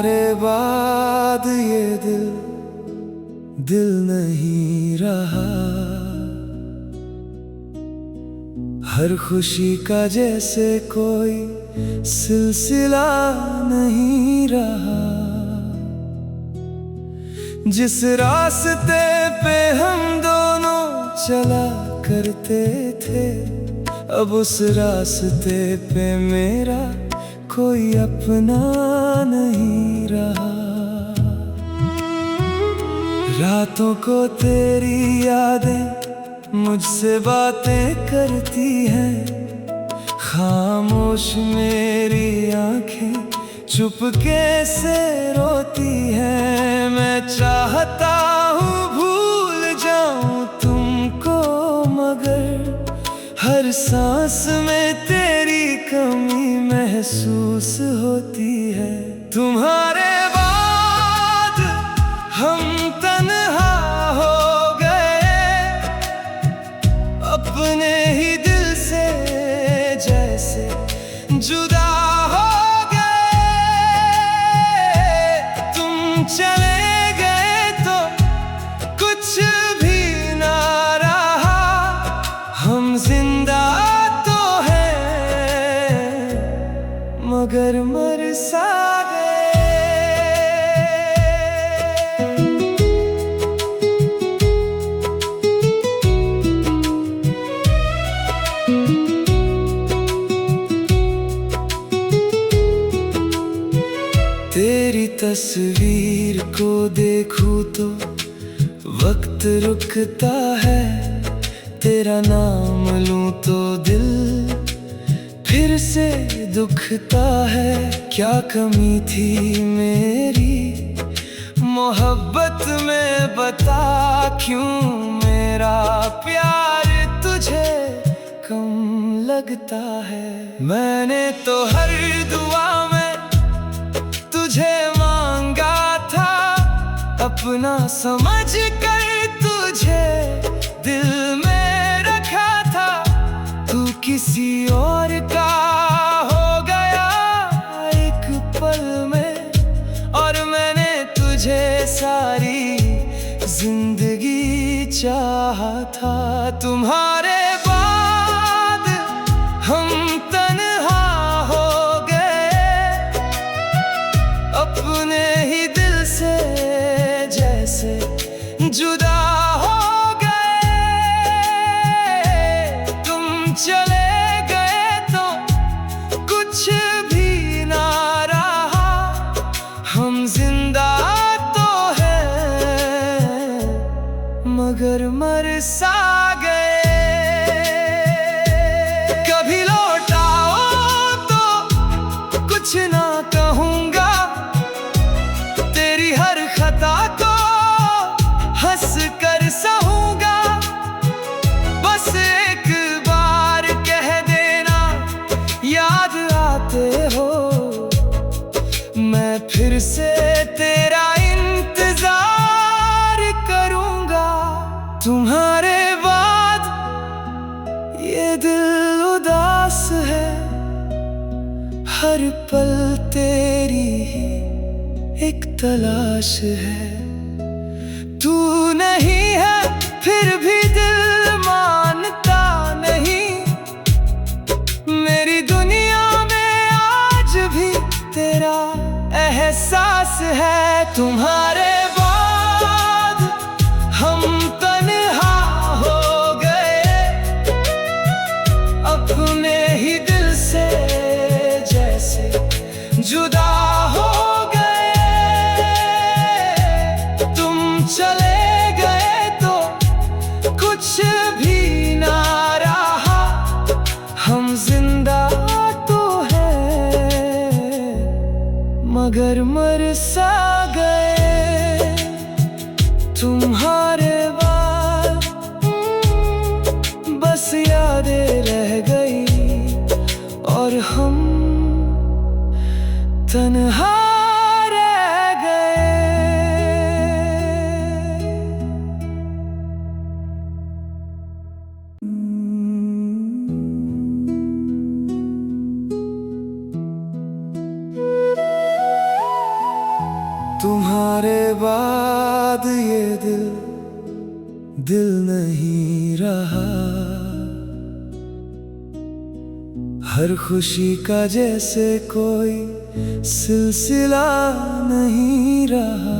तुम्हारे बाद ये दिल दिल नहीं रहा। हर खुशी का जैसे कोई सिलसिला नहीं रहा। जिस रास्ते पे हम दोनों चला करते थे, अब उस रास्ते पे मेरा कोई अपना नहीं रहा। रातों को तेरी यादें मुझसे बातें करती हैं, खामोश मेरी आंखें चुपके से रोती हैं। मैं चाहता हूँ भूल जाऊं तुमको, मगर हर सांस में तेरी कमी महसूस होती है। तुम्हारे बाद हम तन्हा हो गए, अपने ही दिल से जैसे जुदा हो गए। तुम चले गए तो कुछ भी ना रहा, हम जिंदा तो हैं मगर मर सा गए। तेरी तस्वीर को देखूं तो वक्त रुकता है, तेरा नाम लूं तो दिल फिर से दुखता है। क्या कमी थी मेरी मोहब्बत में, बता क्यों मेरा प्यार तुझे कम लगता है। मैंने तो हर दुआ में तुझे मांगा था, अपना समझ कर तुझे दिल में रखा था। तू किसी और का हो गया एक पल में, और मैंने तुझे सारी जिंदगी चाहा था। तुम्हारे बाद हम तन्हा हो गए, अपने ही दिल से जैसे जुदा हो गए। तुम चले गए तो कुछ भी ना रहा, हम जिंदा तो हैं मगर मर सा गए। कभी लौट आओ तो कुछ ना कहूँगा, तेरी हर खता को हंस कर सहूँगा। बस एक बार कह देना याद आते हो, मैं फिर से तेरा इंतजार करूँगा। तुम्हारे बाद ये दिल उदास है, हर पल तेरी ही एक तलाश है। तू नहीं है फिर भी दिल मानता नहीं, मेरी दुनिया में आज भी तेरा एहसास है। तुम्हारे बाद हम तन्हा हो गए, अपने ही दिल से जैसे जुदा हो गए। तुम चले गए तो कुछ भी ना रहा, हम जिंदा तो हैं मगर मर सा गए। तुम्हारे बाद बस यादें रह गई, और हम तन्हा रह गए। तुम्हारे बाद ये दिल दिल नहीं रहा। हर खुशी का जैसे कोई सिलसिला नहीं रहा।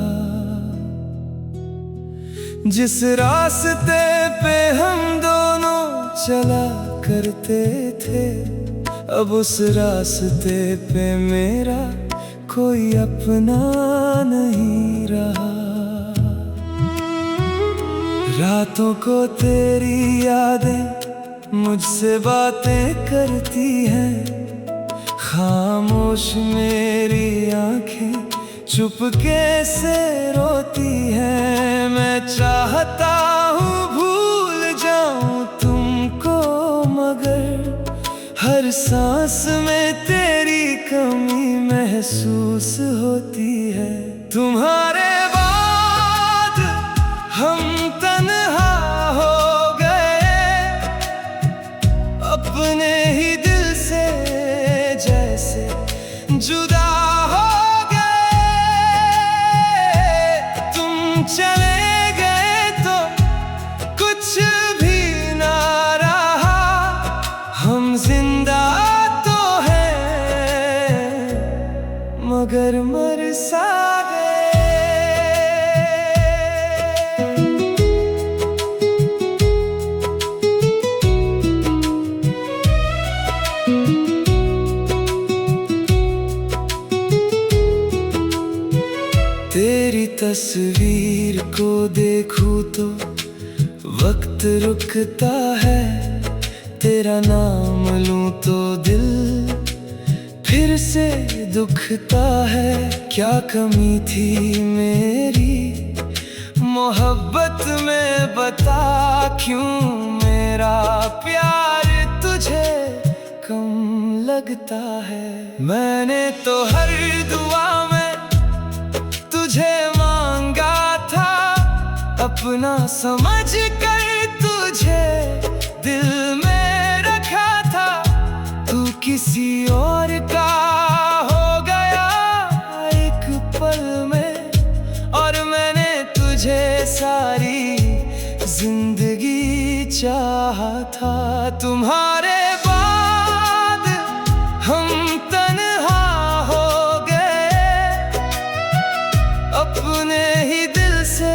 जिस रास्ते पे हम दोनों चला करते थे, अब उस रास्ते पे मेरा कोई अपना नहीं रहा। रातों को तेरी यादें मुझसे बातें करती हैं, खामोश मेरी आंखें चुपके से रोती हैं। मैं चाहता हूँ भूल जाऊं तुमको, मगर हर सांस में तेरी कमी महसूस होती है। तुम्हारे बाद हम तन्हा हो गए, अपने ही दिल से जैसे जुदा हो गए। तुम चले गए तो कुछ भी ना रहा, हम जिंदा तो हैं मगर मर सा गए। तेरी तस्वीर को देखूं तो वक्त रुकता है, तेरा नाम लूं तो दिल फिर से दुखता है। क्या कमी थी मेरी मोहब्बत में, बता क्यों मेरा प्यार तुझे कम लगता है। मैंने तो हर दुआ में तुझे मांगा था, अपना समझ कर तुझे दिल में रखा था। तू किसी और का हो गया एक पल में, और मैंने तुझे सारी जिंदगी चाहा था। तुम्हारे बाद हम तन्हा हो गए, अपने ही दिल से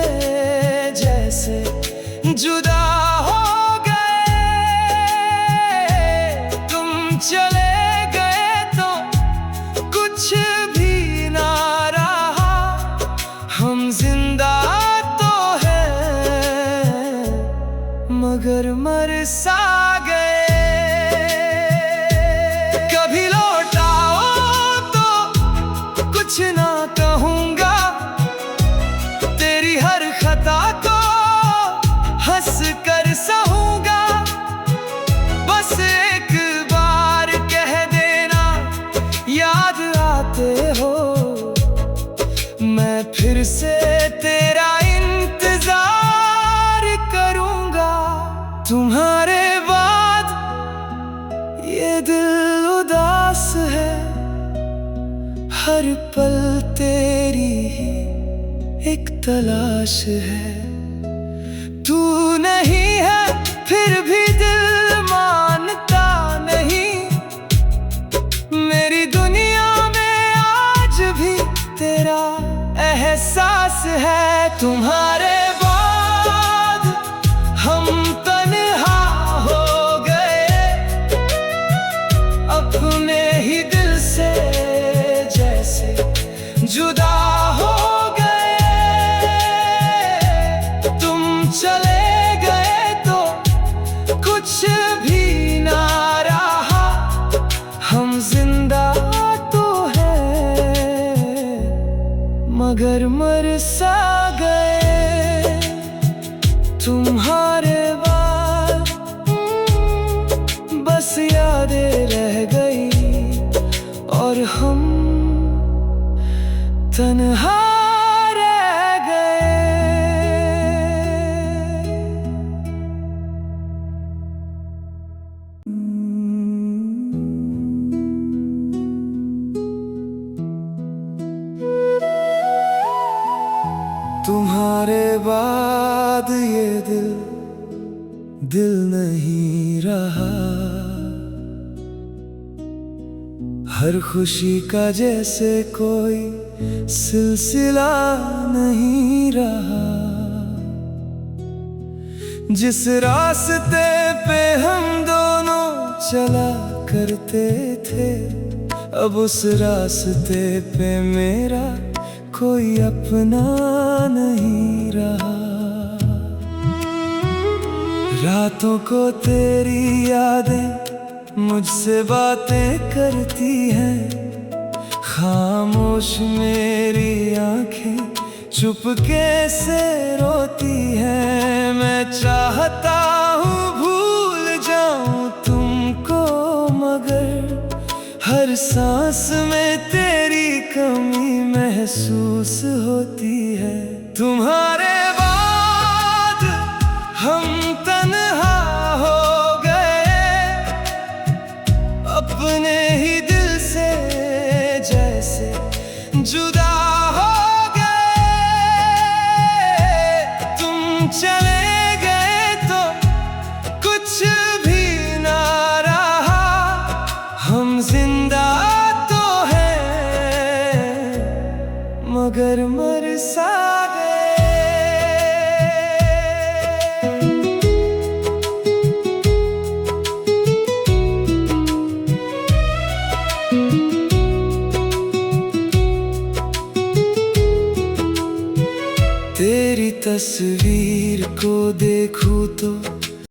जैसे जुदा हो गए। तुम चले गए तो कुछ भी ना रहा, हम जिंदा तो हैं मगर मर सा गए। कभी लौटाओ तो कुछ ना कहूँगा, तेरी हर खता को हंस कर सहूँगा। बस एक बार कह देना याद आते हो, मैं फिर से तेरा इंतजार करूँगा। तुम्हारे बाद ये दिल उदास है, हर पल तेरी ही एक तलाश है। तू नहीं है फिर भी दिल मानता नहीं, मेरी दुनिया में आज भी तेरा एहसास है। तुम्हारे बाद हम तन्हा हो गए, अपने ही दिल से जैसे जुदा हो गए। तुम चले गए तो कुछ भी ना रहा, हम जिंदा तो हैं मगर मर सा गए। तुम्हारे बाद बस यादें रह गई, और हम तन्हा रह गए। तुम्हारे बाद ये दिल दिल नहीं रहा। हर खुशी का जैसे कोई सिलसिला नहीं रहा। जिस रास्ते पे हम दोनों चला करते थे, अब उस रास्ते पे मेरा कोई अपना नहीं रहा। रातों को तेरी यादें मुझसे बातें करती हैं, खामोश मेरी आंखें चुपके से रोती हैं। मैं चाहता हूँ भूल जाऊं तुमको, मगर हर सांस में तेरी कमी महसूस होती है। तुम्हारे बाद हम तन्हा हो गए, अपने ही दिल से जैसे जुदा हो गए। तुम चले गए तो कुछ भी ना रहा, हम जिंदा तो हैं मगर मर सा गए। तेरी तस्वीर